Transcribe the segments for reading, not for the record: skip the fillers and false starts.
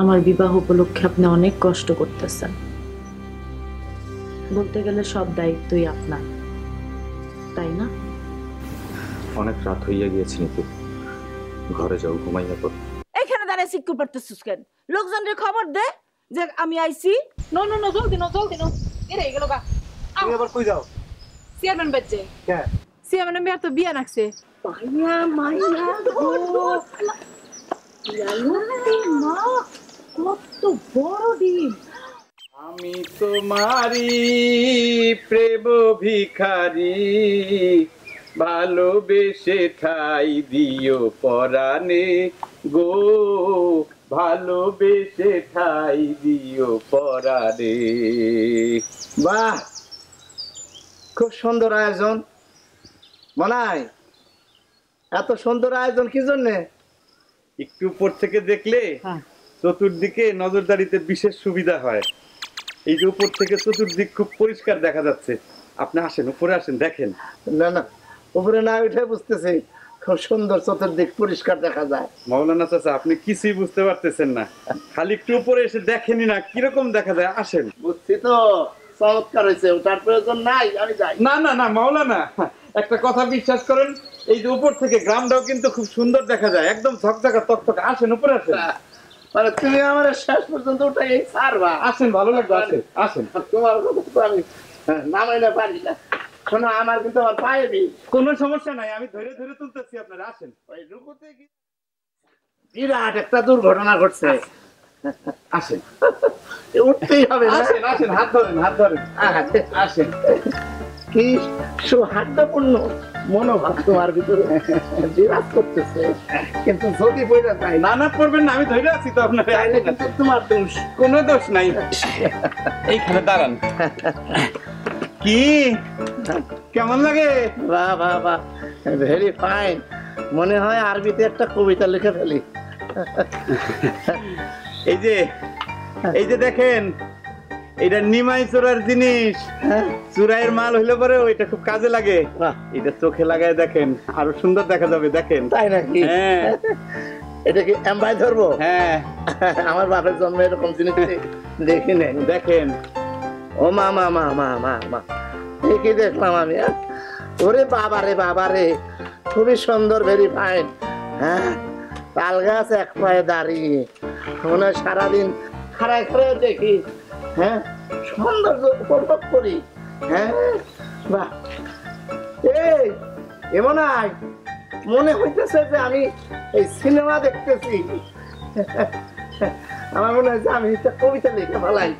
আমার বিবাহ উপলক্ষে আপনি অনেক কষ্ট করতেছেন, বলতে গেলে সব দায়িত্বই আপনার, তাই না? অনেক রাত হইয়া গিয়েছে নিতু, ঘরে যাও, ঘুমাইয়া পড়। এখানে দাঁড়ায় সিক্কু পারতেছিস কেন? লোকজনের খবর দে যে আমি আইছি। নো নো নো, জলদি নো জলদি নো। এরে গেল গা। তুমি আবার কই যাও? চেয়ারম্যান বাজে। কে? চেয়ারম্যানের মেয়ের তো বিয়া নাকছে। মাইয়া মাইয়া মা, কত বড় ডিম। আমি তোমারি প্রেম ভিখারি, ভালোবেসে ঠাই দিও পরাণে গো, ভালোবেসে ঠাই দিও পরাণে। বাহ, খুব সুন্দর আয়োজন। মনাই, এত সুন্দর আয়োজন কি জন্যে? একটু উপর থেকে দেখলে চতুর্দিকে নজরদারিতে বিশেষ সুবিধা হয়। এই যে উপর থেকে চতুর্দিক খুব পরিষ্কার দেখা যাচ্ছে। আপনি আসেন, উপরে আসেন, দেখেন। না না, উপরে না উঠে বুঝতেছি খুব সুন্দর, চতুর্দিক পরিষ্কার দেখা যায়। মাওলানা চাচা, আপনি কিছুই বুঝতে পারতেছেন না, খালি একটু উপরে এসে দেখেনি না কিরকম দেখা যায়। আসেন। বুঝছি তো, চমৎকার হয়েছে, ওটার প্রয়োজন নাই, আমি যাই। না না না মাওলানা, একটা কথা বিশ্বাস করেন, এই যে উপর থেকে গ্রামটাও কিন্তু খুব সুন্দর দেখা যায়, একদম ঝকঝকা তকতকে। আসেন, উপরে আসেন। মানে তুমি আমার শেষ পর্যন্ত ওটা এই ছাড়বা? আসেন, ভালো লাগবে, আসেন আসেন। তোমার কথা তো আমি নামাই না পারি না। শোনো, আমার কিন্তু আমার পায়ে নেই। কোনো সমস্যা নাই, আমি ধরে ধরে তুলতেছি, আপনারা আসেন। ওই রুকুতে বিরাট একটা দুর্ঘটনা ঘটছে। আসেন, উঠতেই হবে না? আসেন আসেন, হাত ধরেন, হাত ধরেন, আসেন। কি সৌহার্দ্যপূর্ণ মনোভাব তোমার ভিতরে বিরাজ করতেছে, কিন্তু যদি বইটা যায় না না পড়বেন না, আমি ধরে আছি তো আপনার। তাইলে কিন্তু তোমার দোষ। কোনো দোষ নাই। এইখানে দাঁড়ান। কি কেমন লাগে? বাহ বাহ বাহ, ভেরি ফাইন। মনে হয় আরবিতে একটা কবিতা লিখে ফেলি। এই যে দেখেন, এটা নিমাই চোরার জিনিস। চুরাইয়ের মাল হইলে পরে ওইটা খুব কাজে লাগে। এটা চোখে লাগায় দেখেন, আরো সুন্দর দেখা যাবে। দেখেন। তাই নাকি? হ্যাঁ। এটা কি এমবাই ধরবো? হ্যাঁ। আমার বাপের জন্মে এরকম জিনিস দেখি নেই। দেখেন। ও মা মা মা মা মা মা, কি দেখলাম আমি? ওরে বাবা রে বাবা রে, খুবই সুন্দর, ভেরি ফাইন। হ্যাঁ, তাল গাছ এক পায়ে দাঁড়িয়ে, মনে হয় সারাদিন খাড়ায় খাড়ায় দেখি। হ্যাঁ, সৌন্দর্য উপভোগ করি। হ্যাঁ, বাহ। এই এমন মনে হইতেছে যে আমি এই সিনেমা দেখতেছি। আমার মনে হয় যে আমি একটা কবিতা লিখে ফেলাই।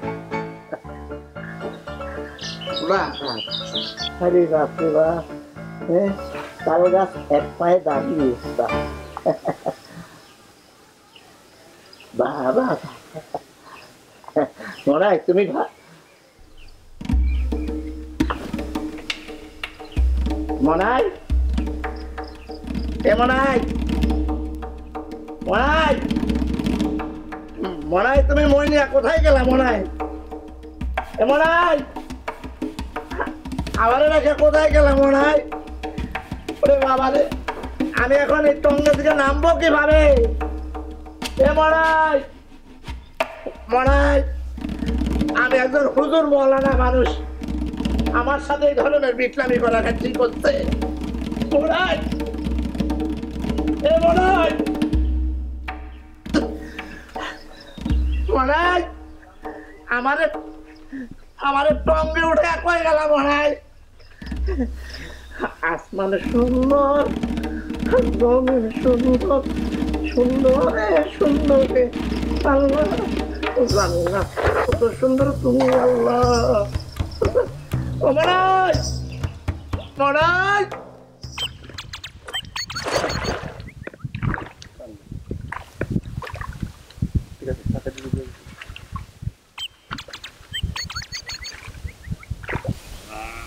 আরে বাপরে বাপ, তাল গাছ এক পায়ে দাঁড়িয়ে। বাবা, মনাই তুমি মনাই, এ মনাই, মনাই, মনাই, তুমি মই নিয়ে কোথায় গেলা? মনাই, এ মনাই, আবার রেখে কোথায় গেলাম? মনাই, ওরে বাবা রে, আমি এখন এই টঙ্গা থেকে নামবো কিভাবে? এ মনাই, মনাই, আমি একজন হুজুর মৌলানা মানুষ, আমার সাথে এই ধরনের বিপ্লবী করাটা ঠিক হচ্ছে? মনাই, এ মনাই, মনাই, আমারে টঙ্গে উঠে কয়ে গেলাম। মনাই, আসমানে সুন্দর, সুন্দর সুন্দর সুন্দর, আল্লাহ আল্লাহ, কত সুন্দর তুমি, আল্লাহ। ও মনাই, মনাই,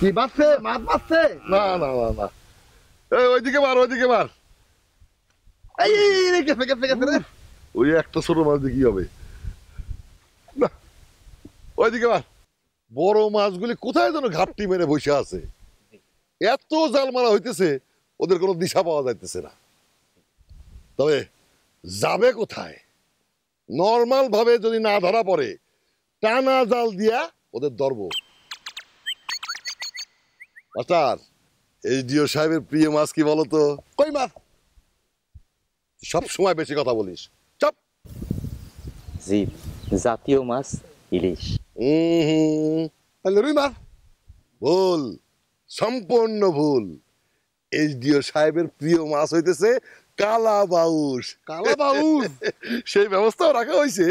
কি বাঁচছে? মাছ বাঁচছে? না না না না, ওইদিকে মার, ওইদিকে মার। এই গেছে গেছে গেছে রে, ওই একটা ছোট মাছ দিয়ে কি হবে? ওইদিকে মার। বড় মাছগুলি কোথায় যেন ঘাপটি মেরে বসে আছে, এত জাল মারা হইতেছে, ওদের কোনো দিশা পাওয়া যাইতেছে না। তবে যাবে কোথায়? নর্মাল ভাবে যদি না ধরা পড়ে টানা জাল দিয়া ওদের ধরবো। মাস্টার, এইচডিও সাহেবের প্রিয় মাছ কি বলতো? কই মাছ? সব সময় বেশি কথা বলিস, চপ। জি, জাতীয় মাছ ইলিশ। তাহলে রুই মাছ? ভুল, সম্পূর্ণ ভুল। এইচডিও সাহেবের প্রিয় মাছ হইতেছে কালাবাউস। কালাবাউস? সেই ব্যবস্থাও রাখা হয়েছে।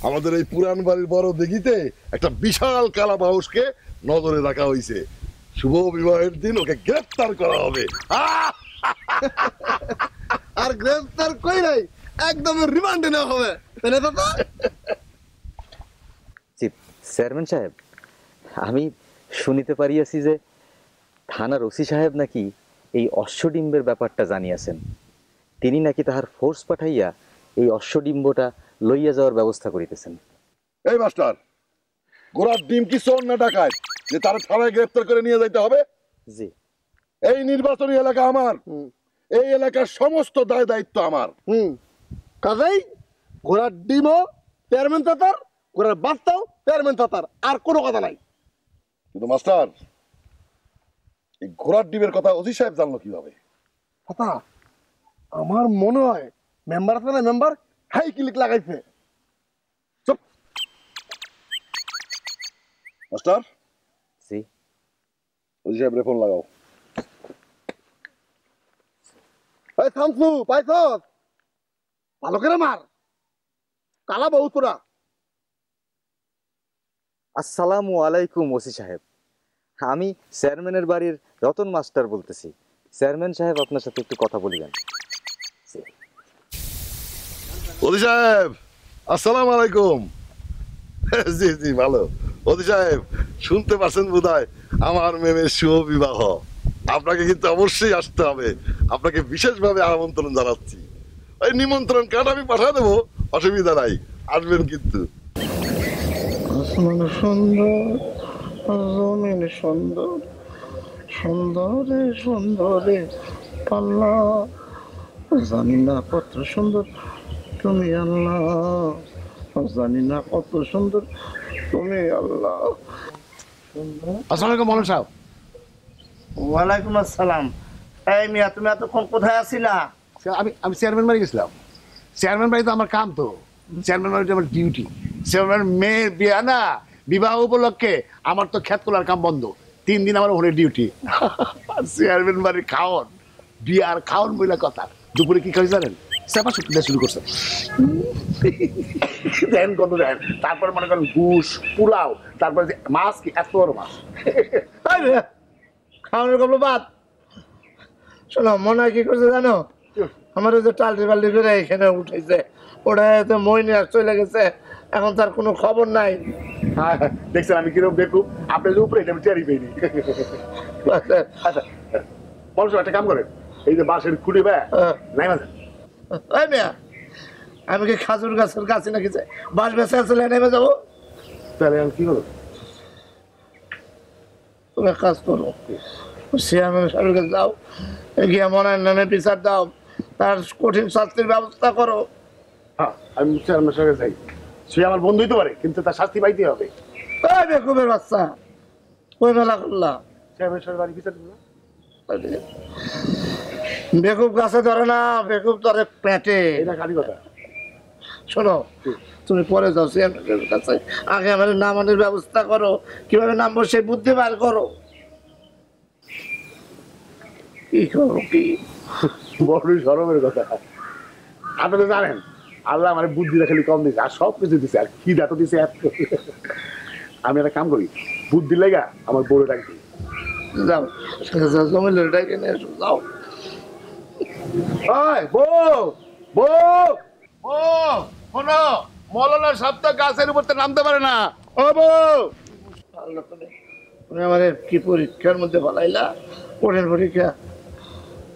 আমাদের এই পুরান বাড়ির বড় দিঘিতে একটা বিশাল কালাবাউসকে নজরে রাখা হয়েছে। শুভ বিবাহের দিন ওকে গ্রেফতার করা হবে। আর গ্রেফতার কই নাই, একদম রিমান্ডে নেওয়া হবে, তাই না দাদা? জি চেয়ারম্যান সাহেব, আমি শুনিতে পারিয়াছি যে থানার ওসি সাহেব নাকি এই অশ্বডিম্বের ব্যাপারটা জানিয়াছেন। তিনি নাকি তাহার ফোর্স পাঠাইয়া এই অশ্বডিম্বটা লইয়া যাওয়ার ব্যবস্থা করিতেছেন। এই মাস্টার, গোড়ার ডিম কি চোর না ডাকাত যে তারা থানায় গ্রেফতার করে নিয়ে যাইতে হবে? জি। এই নির্বাচনী এলাকা আমার, এই এলাকার সমস্ত দায় দায়িত্ব আমার। কাজেই ঘোড়ার ডিমও চেয়ারম্যান তাতার, ঘোড়ার বাচ্চাও চেয়ারম্যান তাতার, আর কোনো কথা নাই। কিন্তু মাস্টার, এই ঘোড়ার ডিমের কথা ওসি সাহেব জানলো কিভাবে? কথা আমার মনে হয় মেম্বার আছে না, মেম্বার হাই ক্লিক লাগাইছে। চুপ মাস্টার। জি। ওসি সাহেব ফোন লাগাও। এই থামছু পাইছস, ভালো করে মার, কালা বহু তোরা। আসসালামু আলাইকুম ওসি সাহেব, আমি চেয়ারম্যানের বাড়ির রতন মাস্টার বলতেছি। চেয়ারম্যান সাহেব আপনার সাথে একটু কথা বলিবেন। ওসি সাহেব আসসালামু আলাইকুম। জি জি ভালো। ওসি সাহেব শুনতে পাচ্ছেন বোধহয় আমার মেয়ের শুভ বিবাহ। আপনাকে কিন্তু অবশ্যই আসতে হবে। আপনাকে বিশেষভাবে আমন্ত্রণ জানাচ্ছি। ওই নিমন্ত্রণ কার্ড আমি পাঠিয়ে দেবো, অসুবিধা নাই, আসবেন কিন্তু। আসমান সুন্দর, জমিন সুন্দর, সুন্দরে সুন্দরে পাল্লা, জানি না কত সুন্দর তুমি আল্লাহ, জানি না কত সুন্দর তুমি আল্লাহ। আসসালামু আলাইকুম মৌলানা সাহেব। ওয়ালাইকুম আসসালাম। এই মিয়া, তুমি এতক্ষণ কোথায় আছিলা? আমি চেয়ারম্যান বাড়ি গেছিলাম। চেয়ারম্যান বাড়িতে আমার কাম, তো চেয়ারম্যান বাড়িতে আমার ডিউটি। চেয়ারম্যান মেয়ের বিয়া না, বিবাহ উপলক্ষে আমার তো খেত তোলার কাম বন্ধ। 3 দিন আমার ওখানে ডিউটি। চেয়ারম্যান বাড়ির খাওয়ান, বিয়ার খাওয়ান বইলা কথা। দুপুরে কি খাই জানেন? চেপা শুটকি দিয়ে শুরু করছে। দেন কত দেন, তারপরে মনে করেন গুস পোলাও, তারপরে মাছ, কি এত বড় মাছ। খাওয়ানোর গল্প বাদ শোনো, মনে হয় কি করছে জানো? আমার ওই যে টাল্টি পাল্টি করে এখানে উঠেছে, ওটা তো মই নিয়ে চলে গেছে, এখন তার কোনো খবর নাই। হ্যাঁ দেখছেন আমি কিরকম দেখুন, আপনার যে উপরে এটা আমি টেরি পাইনি। আচ্ছা মানুষ একটা কাম করেন, এই যে বাঁশের খুঁড়ি ব্যা নাই মাঝে। ওই মেয়া, আমি কি খাজুর গাছের গাছে নাকি বাঁশ বেঁচে আসলে নেমে যাবো? তাহলে আমি কি করবো? তুমি এক কাজ করো, চেয়ারম্যান সাহেবের কাছে যাও, গিয়ে মনের নামে বিচার দাও, তার কঠিন শাস্তির ব্যবস্থা করো। হ্যাঁ আমি চেয়ারম্যান সাহেব যাই, সে আমার বন্ধু হইতে পারে, কিন্তু তার শাস্তি পাইতে হবে। ওই বেকুবের বাচ্চা, ওই মেলা করলা। চেয়ারম্যান সাহেব বাড়ি বিচার দিল, বেকুব গাছে ধরে না, বেকুব ধরে পেটে। এটা খালি কথা। শোনো, তুমি পরে যাও চেয়ারম্যানের কাছে, আগে আমাদের নামানোর ব্যবস্থা করো, কিভাবে নামবো সেই বুদ্ধি বার করো। কি করো কি? বড়ই সরমের কথা। আপনি তো জানেন আল্লাহ আমার বুদ্ধিটা খালি কম দিচ্ছে, আর সব কিছু দিচ্ছে, আর কি দাঁত দিচ্ছে এত। আমি একটা কাম করি, বুদ্ধি লেগা আমার বড় ডাকি। যাও জমি ডেকে নিয়ে এসো, যাও। বউ বউ বউ, শোনো, মৌলানা সাহেব তো গাছের উপর নামতে পারে না। ও বউ, আল্লাহ, তুমি আমার কি পরীক্ষার মধ্যে ফলাইলা, কঠিন পরীক্ষা।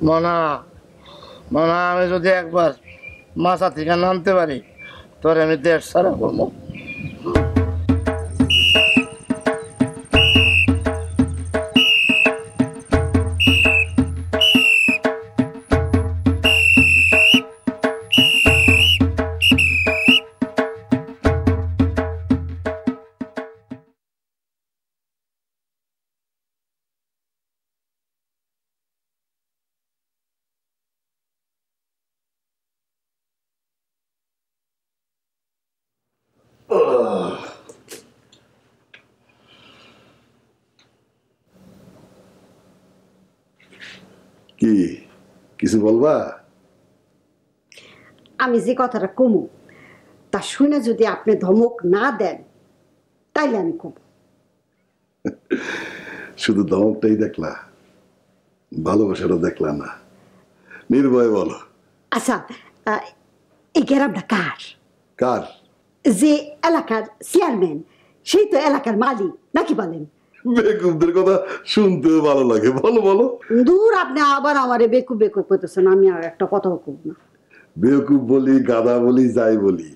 মনা মনা, আমি যদি একবার মাথা থেকে নামতে পারি, তোর আমি দেশ সারা করবো। কি কিছু বলবা? আমি যে কথাটা কমু তা শুনে যদি আপনি ধমক না দেন তাইলে আমি কম। শুধু ধমকটাই দেখলা, ভালোবাসাটা দেখলা না। নির্ভয় বলো। আচ্ছা, এই গ্রামটা কার? কার? যে এলাকার চেয়ারম্যান সেই তো এলাকার মালিক নাকি বলেন? বেকুবদের কথা শুনতেও ভালো লাগে। বলো বলো। দূর, আপনি আবার আমারে বেকুব বেকুব করতেছেন। আমি আর একটা কথাও কব না। বেকুব বলি, গাদা বলি, যাই বলি,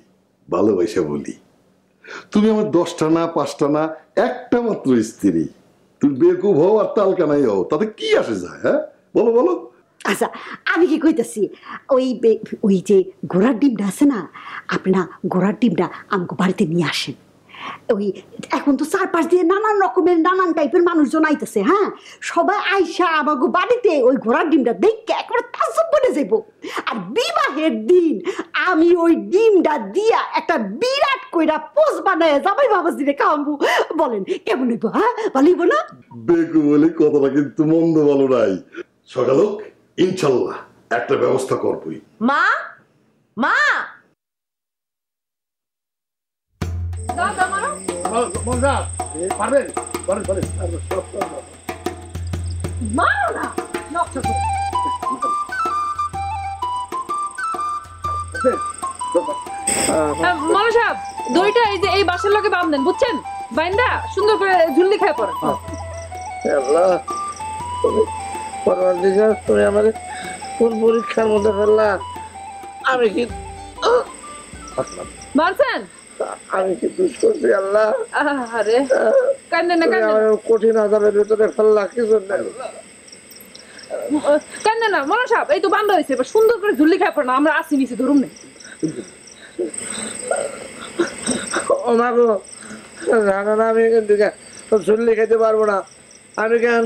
ভালোবাসা বলি। তুমি আমার 10টা না 5টা না একটা মাত্র স্ত্রী। তুমি বেকুব হও আর তালকানাই হও, তাতে কি আসে যায়? হ্যাঁ বলো বলো। আচ্ছা, আমি কি কইতাছি, ওই যে ঘোড়ার ডিমটা আছে না, আপনি না ঘোড়ার ডিমটা আমাকে বাড়িতে নিয়ে আসেন। ওই এখন তো চারপাশ দিয়ে নানান রকমের নানান টাইপের মানুষজন আইতেছে। হ্যাঁ, সবাই আইসা আমাকে বাড়িতে ওই ঘোড়ার ডিমটা দেখে একেবারে তাজ্জব বনে যাইব। আর বিবাহের দিন আমি ওই ডিমটা দিয়া একটা বিরাট কইরা পোষ বানায় জামাই বাবাস দিনে খাওয়াবো। বলেন কেমন হইব? হ্যাঁ, ভালো হইব না? বেকুব বলি কথাটা কিন্তু মন্দ বলো নাই। সকালক ইনশাল্লাহ একটা ব্যবস্থা করবই। মা, মা, পারবেন? মারো না, নকশা করে। মামা সাহেব, দইটা এই যে এই বাসার লোকে বাম দেন, বুঝছেন? বাইন্দা সুন্দর করে ঝুল্লি খায় পড়ে। আল্লাহ, পরবর্তীকার তুমি আমাদের কোন পরীক্ষার মধ্যে ফেললা? আমি কি মারছেন? আমি কি দুষ করছি আল্লাহ? আরে কান্দেন না, কান্দেন না, কঠিন আজাবের ভিতরে ফেললা কি জন্য? কান্দেন না মামা সাহেব, এই তো বান্ধা হয়েছে, এবার সুন্দর করে ঝুল্লি খায় পড়ে না, আমরা আসি নিচে, ধরুন না। ও মা গো, জানো না আমি এখান থেকে ঝুল্লি খেতে পারবো না। আমি কেন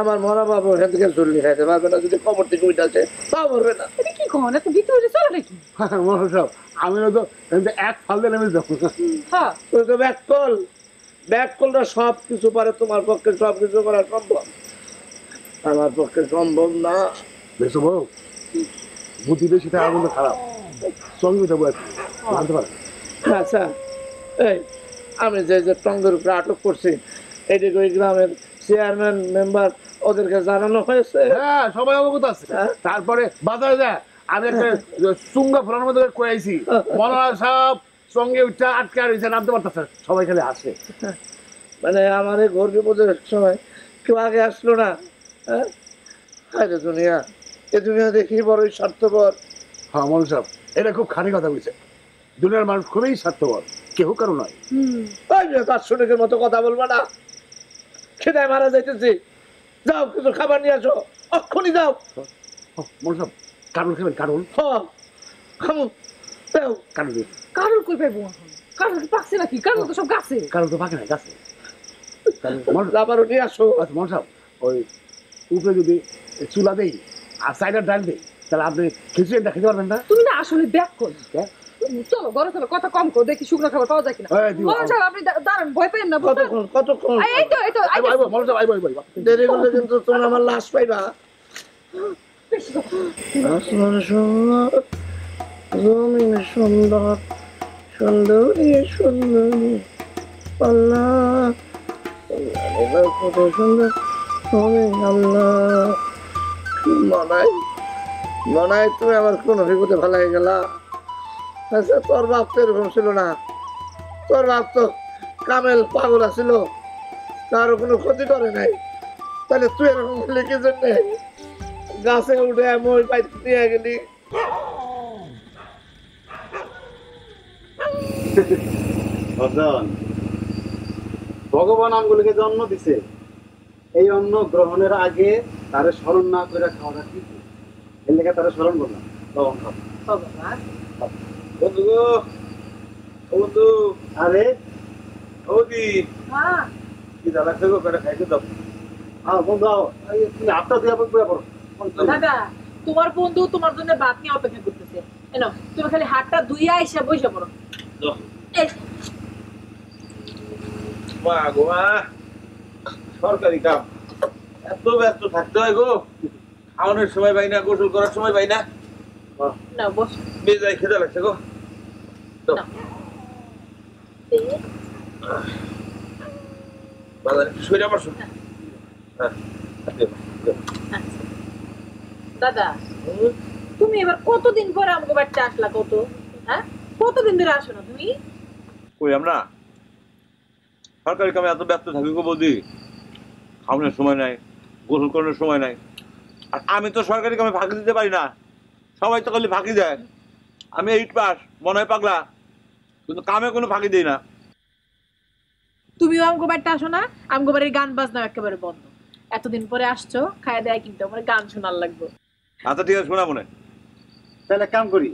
আমার মরা বাবু এখান থেকে ঝুল্লি খাইতে পারবে না? যদি কবর থেকে উঠে তাও পারবে না। এটা কি কখন এত ভিতরে হলে চলে নাকি? আমি তো এক ফাল দিয়ে নেমে যাবো। হ্যাঁ, তুই তো ব্যাক কলটা সব কিছু পারে, তোমার পক্ষে সব কিছু করা সম্ভব, আমার পক্ষে সম্ভব না। বেশো বউ বুদ্ধি বেশি টাকা কিন্তু খারাপ সঙ্গে যাবো জানতে পারে। আচ্ছা, এই আমি যে যে টঙ্গের উপরে আটক করছি, এদিকে ওই গ্রামের চেয়ারম্যান মেম্বার ওদেরকে জানানো হয়েছে? হ্যাঁ, সবাই অবগত আছে। তারপরে বাজারে যায় আমি একটা চুঙ্গা ফোলানোর মধ্যে কয়েছি, মনে হয় সব সঙ্গে উঠা আটকে আর নামতে পারতেছে, সবাই খালি আসে। মানে আমার এই ঘর বিপদের সময় কেউ আগে আসলো না? হ্যাঁ, দুনিয়া, এ দুনিয়া দেখি বড়ই স্বার্থপর। হ্যাঁ মন সাহেব, এটা খুব খানি কথা বলছে। দুনিয়ার মানুষ খুবই স্বার্থপর, কেউ কারো নয়। তার শরীরের মতো কথা বলবো না। খেদায় মারা যাইতেছি, যাও কিছু খাবার নিয়ে আসো, অক্ষুনি যাও। মন সাহেব, কারণ খাবেন? কারণ খামুন যাও। কারণ কারণ কই পাইবো এখন? কারণ কি পাচ্ছে নাকি? কারণ তো সব গাছে। কারণ তো পাকে না, গাছে। আবারও নিয়ে আসো। আচ্ছা মন সাহেব, ওই উপরে যদি চুলা দেই আর সাইডার ডাল দেই, তাহলে আপনি খিচুড়িটা খেতে পারবেন না? তুমি না আসলে ব্যাক কর। চলো ঘরে চলো, কথা কম কর, দেখি শুকনো খাবার পাওয়া যায় কিনা। মনে সাহেব আপনি দাঁড়ান, ভয় পেন না। কতক্ষণ? এই তো মন সাহেব আইবো। দেরি করলে কিন্তু তোমরা আমার লাশ পাইবা। আসমান সুন্দর, জমিন সুন্দর, সুন্দরী সুন্দরী আল্লাহ, কত সুন্দর হবে আল্লাহ। মনায় তুমি আমার কোন বিপদে ফেলাই গেলা। আচ্ছা, তোর বাপ তো এরকম ছিল না, তোর বাপ তো কামেল পাগল ছিল, কারো কোনো ক্ষতি করে নাই। তাহলে তুই এরকম লিখে জন্য গাছে উঠে মই পাইতে নিয়ে গেলি। ভগবান আমগুলোকে জন্ম দিছে, এই অন্ন গ্রহণের আগে তারে স্মরণ না করে খাওয়াটা ঠিক, এর লেগে তারা স্মরণ করলাম। লবণ খাবো বন্ধু গো, বন্ধু। আরে বৌদি, কি দাদা থেকে করে খাইতে দাও। বন্ধু তুমি হাতটা দিয়ে পড়ো। দাদা, তোমার বন্ধু তোমার জন্য ভাত নিয়ে অপেক্ষা করতেছে। এনো তুমি খালি হাতটা ধুইয়া এসে বসে পড়ো। মা গো মা, সরকারি কাম এত ব্যস্ত থাকতে হয় গো। খাওয়ানোর সময় পাই না, গোসল করার সময় পাই না। না বস। বেজায় খেতে লাগছে গো। শরীর আমার দাদা তুমি এবার কতদিন পরে আমাকে বাড়িতে আসলা? হ্যাঁ কতদিন ধরে আসো না তুমি? কই আমরা সরকারি কামে এত ব্যস্ত থাকি গো বৌদি, খাওয়ানোর সময় নাই, গোসল করানোর সময় নাই। আর আমি তো সরকারি কামে ফাঁকি দিতে পারি না, সবাই তো খালি ফাঁকি দেয়। আমি 8 পাস, মনে হয় পাগলা, কিন্তু কামে কোনো ফাঁকি দিই না। তুমিও আমগো বাড়িতে আসো না? আমগো বাড়ির গান বাজনা একেবারে বন্ধ। এতদিন পরে আসছো, খাওয়া দেয় কিন্তু আমার গান শোনার লাগবে। আচ্ছা ঠিক আছে, শোনাবো না। তাহলে কাম করি,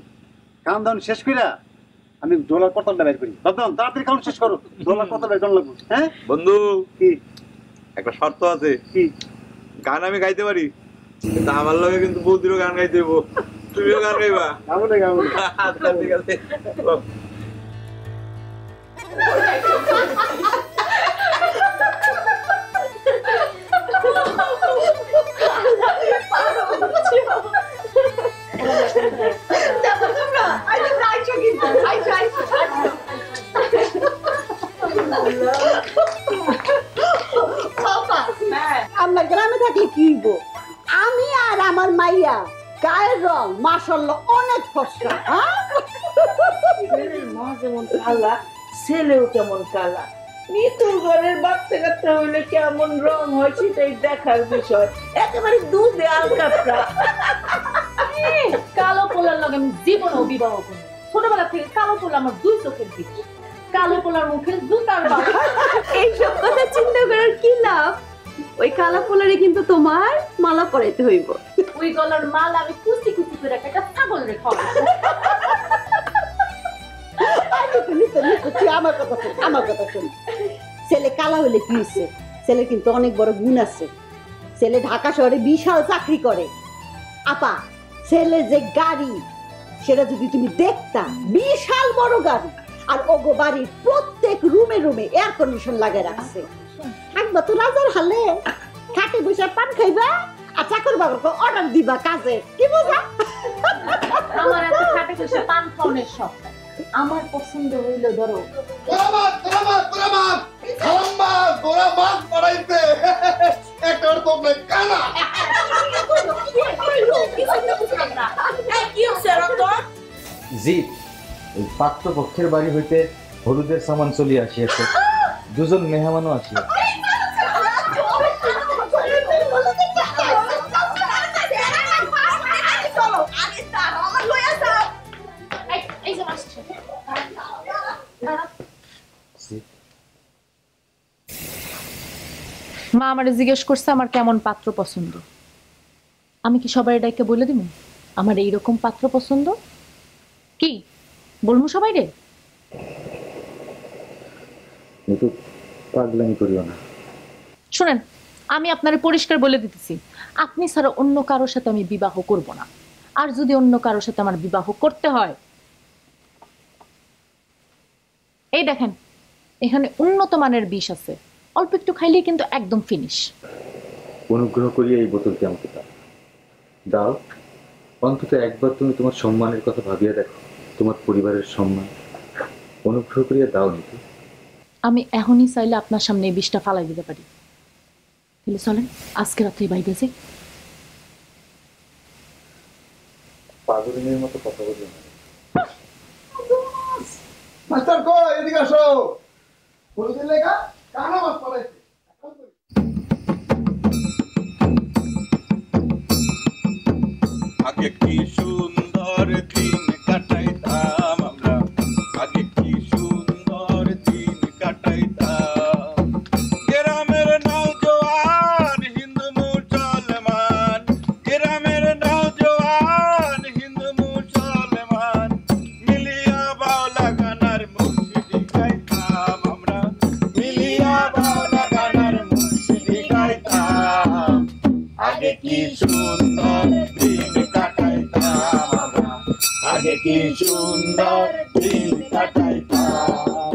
কাম দাম শেষ কইরা আমি ডলার কতটা বের করি। বাবদান তাড়াতাড়ি কাম শেষ করো, ডলার কত বের করলাম। হ্যাঁ বন্ধু, কি একটা শর্ত আছে। কি? গান আমি গাইতে পারি, কিন্তু আমার লগে কিন্তু বৌদিরও গান গাইতে হইব। তুমিও গান গাইবা? গাবো না গাবো না। আচ্ছা ঠিক আছে। আমরা গ্রামে থাকলে কি হইব? আমি আর আমার মাইয়া গায়ের রং মাশাআল্লাহ অনেক ফর্সা। মা যেমন কালা, ছেলেও কেমন কালা। নিতুর ঘরের বাচ্চা কাচ্চা হইলে কেমন রং হয় সেটাই দেখার বিষয়। একেবারে দুধে আলকাতরা। কালো পোলার লগে আমি জীবনও বিবাহ করি। ছোটবেলা থেকে কালো পোলা আমার 2 চোখের দিক। কালো পোলার মুখে জুতার বাপ। এইসব কথা চিন্তা করার কি লাভ? ওই কালা পোলারে কিন্তু তোমার মালা পরাইতে হইব। ওই গলার মাল আমি কুচি কুচি করে একটা ছাগল রে খাওয়াবো। আমার কথা শোন, ছেলে কালা হইলে কি হয়েছে? ছেলে কিন্তু অনেক বড় গুণ আছে। ছেলে ঢাকা শহরে বিশাল চাকরি করে। আপা, ছেলে যে গাড়ি সেটা যদি তুমি দেখতা, বিশাল বড় গাড়ি। আর ওগো বাড়ির প্রত্যেক রুমে রুমে এয়ার কন্ডিশন লাগিয়ে রাখছে। থাকবা তো রাজার হালে, খাটে বসে পান খাইবা আর চাকর বাকরকে অর্ডার দিবা কাজে। কি বোঝা? আমার এত খাটে বসে পান খাওয়ানোর শখ। আমার পছন্দ হইলো ধরো জি, এই পাত্রপক্ষের বাড়ি হইতে হলুদের সামান চলিয়া আসিয়াছে, 2 জন মেহমানও আসিয়াছে। মা আমারে জিজ্ঞেস করছে আমার কেমন পাত্র পছন্দ। আমি কি সবাই ডাইকে বলে দিব আমার এইরকম পাত্র পছন্দ? কি বলবো সবাই রে? কিন্তু পাগলামি করিও না। শুনেন, আমি আপনারে পরিষ্কার বলে দিতেছি, আপনি ছাড়া অন্য কারোর সাথে আমি বিবাহ করব না। আর যদি অন্য কারোর সাথে আমার বিবাহ করতে হয়, এই দেখেন এখানে উন্নত মানের বিষ আছে, অল্প একটু খাইলেই কিন্তু একদম ফিনিশ। অনুগ্রহ করিয়া এই বোতলটি আমাকে দাও। অন্তত একবার তুমি তোমার সম্মানের কথা ভাবিয়া দেখো, তোমার পরিবারের সম্মান। অনুগ্রহ করিয়া দাও নিতু। আমি এখনই চাইলে আপনার সামনে এই বিষটা ফালাই দিতে পারি। তাহলে চলেন আজকে রাত্রে বাইরে যাই। পাগলের মতো কথা বলবে না। মাস্টার কই, এদিকে আসো। হলুদের লেখা কানা মাছ পড়াইছে। আগে কি সুন্দর দিন কাটাইতাম আমরা, আগে কি সুন্দর দিন কাটাইতাম। গ্রামের নওজোয়ান হিন্দু মুসলমান, গ্রামের নওজোয়ান হিন্দু মুসলমান, মিলিয়া বাউলা গানার মুর্শিদি গাইতাম আমরা, মিলিয়া বাউলা গানার মুর্শিদি গাইতাম। আগে কি সুন্দর দিন কাটাইতাম আমরা, আগে কি সুন্দর দিন কাটাইতাম।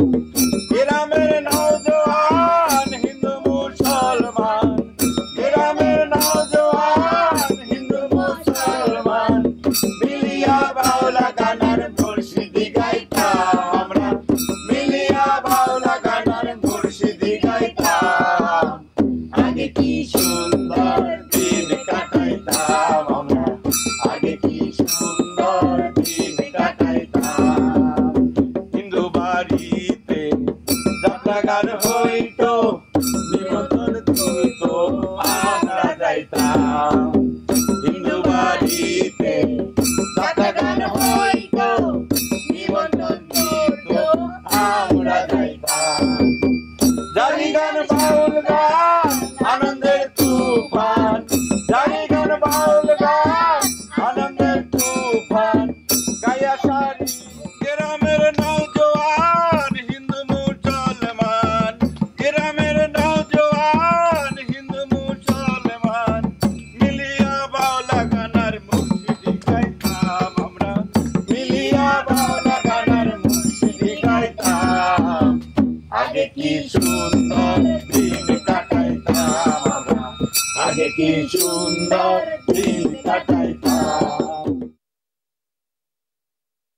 গ্রামের নওজোয়ান হিন্দু মুসলমান, গ্রামের নওজোয়ান হিন্দু যাত্রা গান হইতো নিমন্ত্রণ দিত আমরা যাইতাম হিন্দু বাড়িতে যাত্রা গান হইতো নিমন্ত্রণ দিত আমরা যাইতাম জারি গান বাউল গান আনন্দের তুফান জারি গান বাউল গান আনন্দের তুফান গায়া সারি গ্রামের নওজোয়ান হিন্দু মুসলমান গ্রামের নওজোয়ান হিন্দু মুসলমান মিলিয়া বাউলা গানার মুর্শিদি গাইতাম আমরা মিলিয়া বাউলা গানার মুর্শিদি গাইতাম আগে কি সুন্দর দিন কাটাইতাম আমরা আগে কি সুন্দর দিন কাটাইতাম